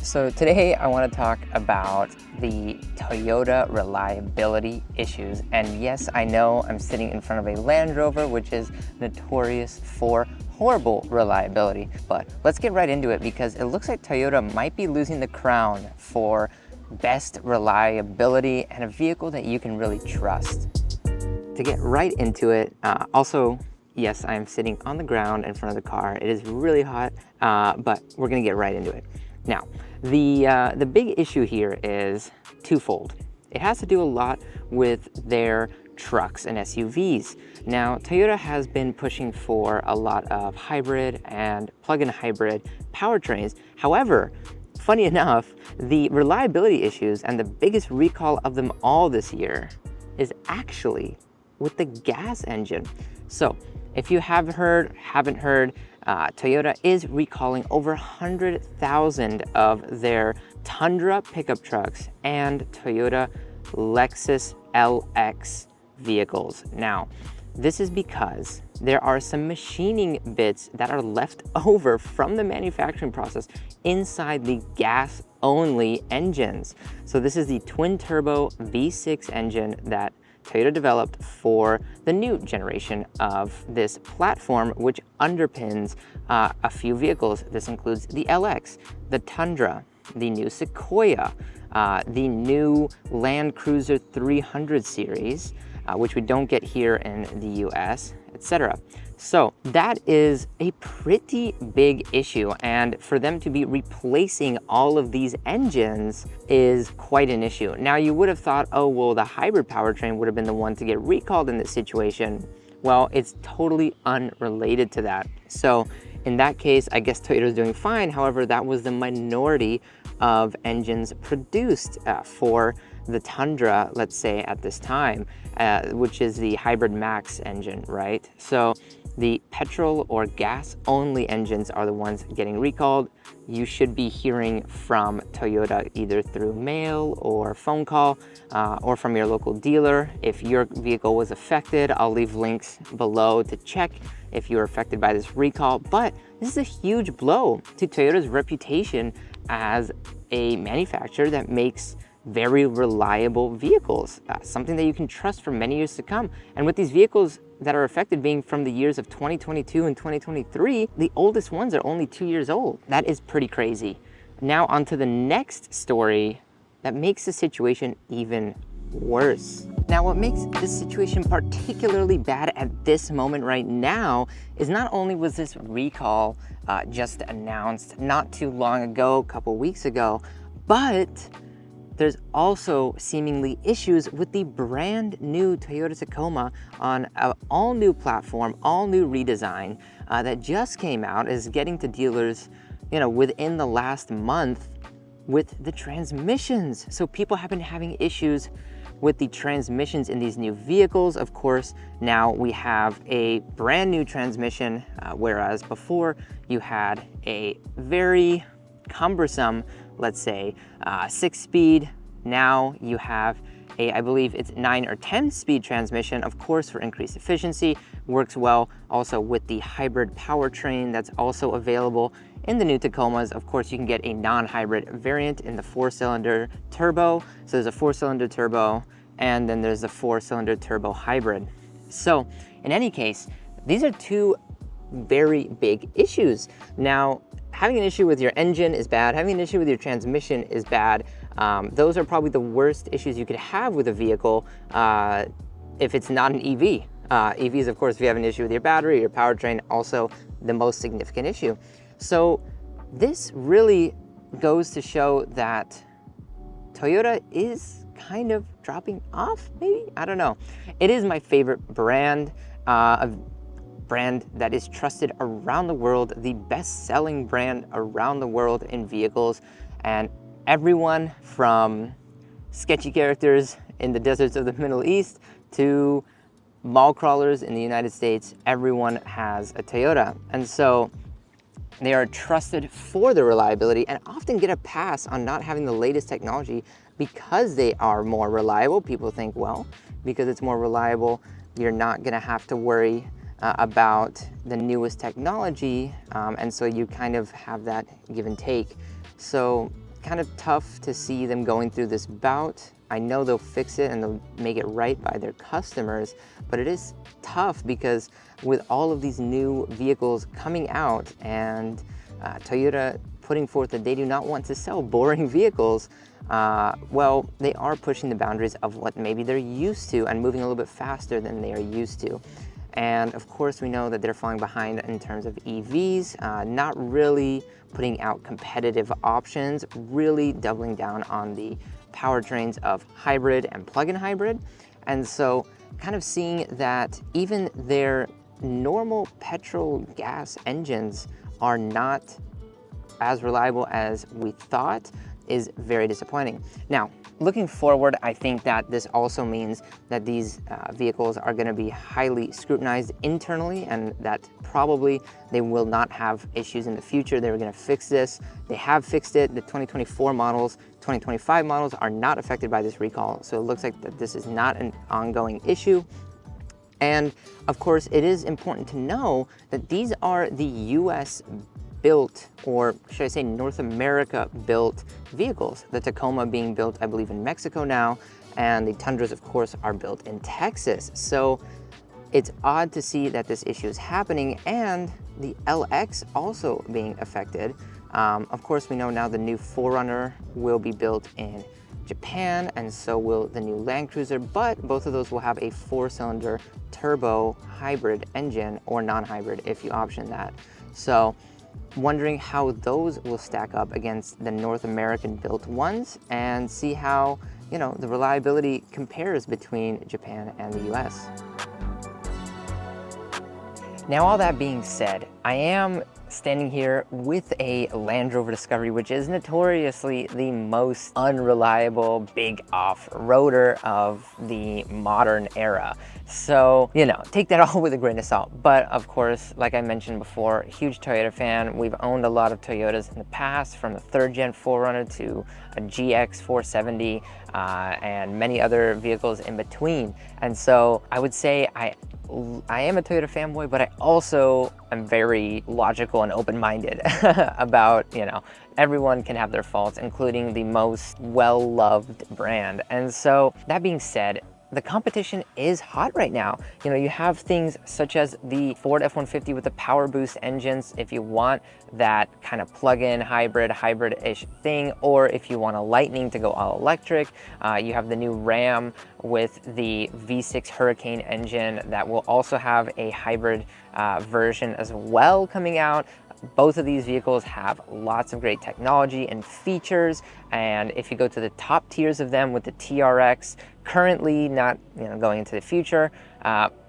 So today I want to talk about the Toyota reliability issues. And yes, I know I'm sitting in front of a Land Rover, which is notorious for horrible reliability. But let's get right into it because it looks like Toyota might be losing the crown for best reliability and a vehicle that you can really trust. To get right into it, yes, I am sitting on the ground in front of the car. It is really hot, but we're gonna get right into it. Now, the big issue here is twofold. It has to do a lot with their trucks and SUVs. Now, Toyota has been pushing for a lot of hybrid and plug-in hybrid powertrains. However, funny enough, the reliability issues and the biggest recall of them all this year is actually with the gas engine. So if you haven't heard, Toyota is recalling over 100,000 of their Tundra pickup trucks and Toyota Lexus LX vehicles. Now, this is because there are some machining bits that are left over from the manufacturing process inside the gas-only engines. So this is the twin-turbo V6 engine that Toyota developed for the new generation of this platform, which underpins a few vehicles. This includes the LX, the Tundra, the new Sequoia, the new Land Cruiser 300 series, which we don't get here in the US, etc. So that is a pretty big issue, and for them to be replacing all of these engines is quite an issue. Now, you would have thought, oh, well, the hybrid powertrain would have been the one to get recalled in this situation. Well, it's totally unrelated to that. So in that case, I guess Toyota's doing fine. However, that was the minority of engines produced for the Tundra, let's say at this time, which is the Hybrid Max engine, right? So the petrol or gas only engines are the ones getting recalled. You should be hearing from Toyota either through mail or phone call or from your local dealer. If your vehicle was affected, I'll leave links below to check if you were affected by this recall. But this is a huge blow to Toyota's reputation as a manufacturer that makes very reliable vehicles, something that you can trust for many years to come. And with these vehicles that are affected being from the years of 2022 and 2023, the oldest ones are only 2 years old. That is pretty crazy. Now on to the next story that makes the situation even worse. Now, what makes this situation particularly bad at this moment right now is not only was this recall just announced not too long ago, a couple weeks ago, but there's also seemingly issues with the brand new Toyota Tacoma on an all new platform, all new redesign that just came out, is getting to dealers, within the last month with the transmissions. So people have been having issues with the transmissions in these new vehicles. Of course, now we have a brand new transmission, whereas before you had a very cumbersome, let's say, 6-speed. Now you have I believe it's 9 or 10 speed transmission, of course, for increased efficiency. Works well also with the hybrid powertrain that's also available in the new Tacomas. Of course, you can get a non-hybrid variant in the 4-cylinder turbo. So there's a 4-cylinder turbo, and then there's a 4-cylinder turbo hybrid. So in any case, these are two very big issues. Now, having an issue with your engine is bad. Having an issue with your transmission is bad. Those are probably the worst issues you could have with a vehicle if it's not an EV. EVs, of course, if you have an issue with your battery, your powertrain, also the most significant issue. So this really goes to show that Toyota is kind of dropping off, maybe? I don't know. It is my favorite brand, a brand that is trusted around the world, the best-selling brand around the world in vehicles, and everyone from sketchy characters in the deserts of the Middle East to mall crawlers in the United States, everyone has a Toyota. And so they are trusted for their reliability and often get a pass on not having the latest technology because they are more reliable. People think, well, because it's more reliable, you're not gonna have to worry about the newest technology. And so you kind of have that give and take. So kind of tough to see them going through this bout. I know they'll fix it and they'll make it right by their customers, but it is tough because with all of these new vehicles coming out and Toyota putting forth that they do not want to sell boring vehicles, well, they are pushing the boundaries of what maybe they're used to and moving a little bit faster than they are used to. And of course, we know that they're falling behind in terms of EVs, not really putting out competitive options, really doubling down on the powertrains of hybrid and plug-in hybrid. And so kind of seeing that even their normal petrol gas engines are not as reliable as we thought is very disappointing. Now, looking forward, I think that this also means that these vehicles are going to be highly scrutinized internally, and that probably they will not have issues in the future. They're going to fix this. They have fixed it. The 2024 models, 2025 models are not affected by this recall. So it looks like that this is not an ongoing issue. And of course, it is important to know that these are the US built, or should I say North America built vehicles. The Tacoma being built, I believe, in Mexico now, and the Tundras, of course, are built in Texas. So it's odd to see that this issue is happening, and the LX also being affected. Of course, we know now the new 4Runner will be built in Japan, and so will the new Land Cruiser, but both of those will have a 4-cylinder turbo hybrid engine, or non-hybrid if you option that. So wondering how those will stack up against the North American built ones, and see how, you know, the reliability compares between Japan and the US. Now, all that being said, I am standing here with a Land Rover Discovery, which is notoriously the most unreliable big off-roader of the modern era. So, you know, take that all with a grain of salt. But of course, like I mentioned before, huge Toyota fan. We've owned a lot of Toyotas in the past, from the 3rd gen 4Runner to a GX 470 and many other vehicles in between. And so I would say I am a Toyota fanboy, but I also am very logical and open-minded about, you know, everyone can have their faults, including the most well-loved brand. And so that being said, the competition is hot right now. You know, you have things such as the Ford F-150 with the Power Boost engines, if you want that kind of plug-in hybrid-ish thing, or if you want a Lightning to go all electric. You have the new Ram with the V6 Hurricane engine that will also have a hybrid version as well coming out. Both of these vehicles have lots of great technology and features, and if you go to the top tiers of them with the TRX, currently not, you know, going into the future,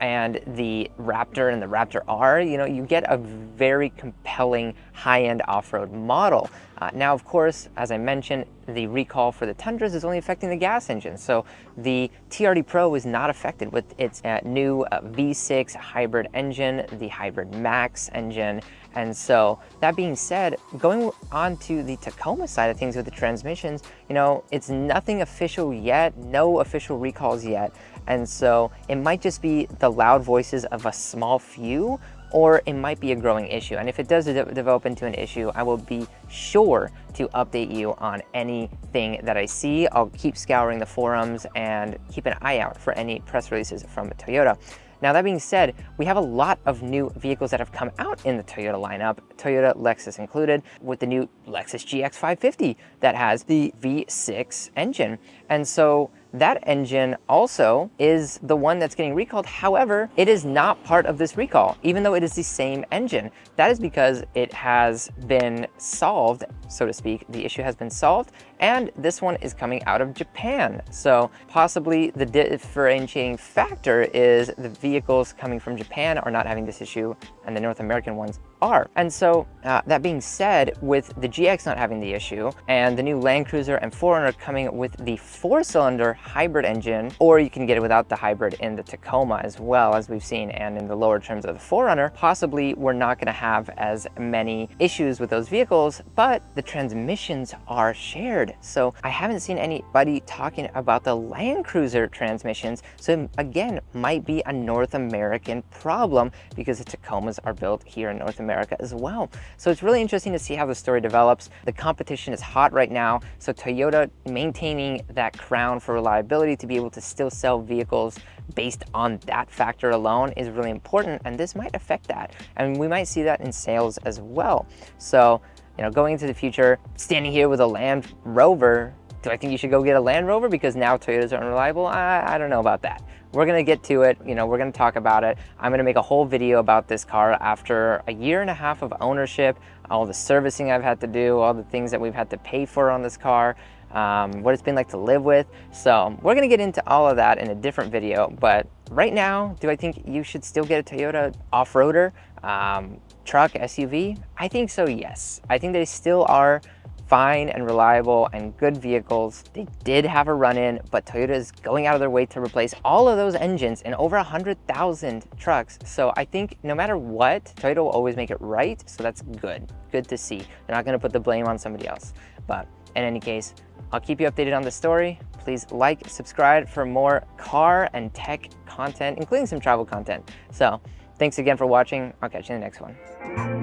and the Raptor and the Raptor R, you know, you get a very compelling high-end off-road model. Now, of course, as I mentioned, the recall for the Tundras is only affecting the gas engine. So the TRD Pro is not affected with its new V6 hybrid engine, the Hybrid Max engine. And so that being said, going on to the Tacoma side of things with the transmissions, you know, it's nothing official yet, no official recalls yet. And so it might just be the loud voices of a small few, or it might be a growing issue. And if it does develop into an issue, I will be sure to update you on anything that I see. I'll keep scouring the forums and keep an eye out for any press releases from Toyota. Now, that being said, we have a lot of new vehicles that have come out in the Toyota lineup, Toyota Lexus included, with the new Lexus GX 550 that has the V6 engine. And so that engine also is the one that's getting recalled. However, it is not part of this recall, even though it is the same engine. That is because it has been solved, so to speak. The issue has been solved, and this one is coming out of Japan. So possibly the differentiating factor is the vehicles coming from Japan are not having this issue, and the North American ones are. And so that being said, with the GX not having the issue, and the new Land Cruiser and 4Runner coming with the 4-cylinder hybrid engine, or you can get it without the hybrid in the Tacoma as well, as we've seen, and in the lower trims of the 4Runner, possibly we're not going to have as many issues with those vehicles, but the transmissions are shared. So I haven't seen anybody talking about the Land Cruiser transmissions. So it, again, might be a North American problem, because the Tacomas are built here in North America America as well. So it's really interesting to see how the story develops. The competition is hot right now, so Toyota maintaining that crown for reliability to be able to still sell vehicles based on that factor alone is really important, and this might affect that. And we might see that in sales as well. So, you know, going into the future, standing here with a Land Rover, do I think you should go get a Land Rover because now Toyotas are unreliable? I don't know about that. We're gonna get to it, you know, we're gonna talk about it. I'm gonna make a whole video about this car after a year and a half of ownership, all the servicing I've had to do, all the things that we've had to pay for on this car, what it's been like to live with. So we're gonna get into all of that in a different video, but right now, do I think you should still get a Toyota off-roader, truck, SUV? I think so, yes. I think they still are fine and reliable and good vehicles. They did have a run-in, but Toyota is going out of their way to replace all of those engines in over 100,000 trucks. So I think no matter what, Toyota will always make it right. So that's good to see. They're not gonna put the blame on somebody else. But in any case, I'll keep you updated on the story. Please like, subscribe for more car and tech content, including some travel content. So thanks again for watching. I'll catch you in the next one.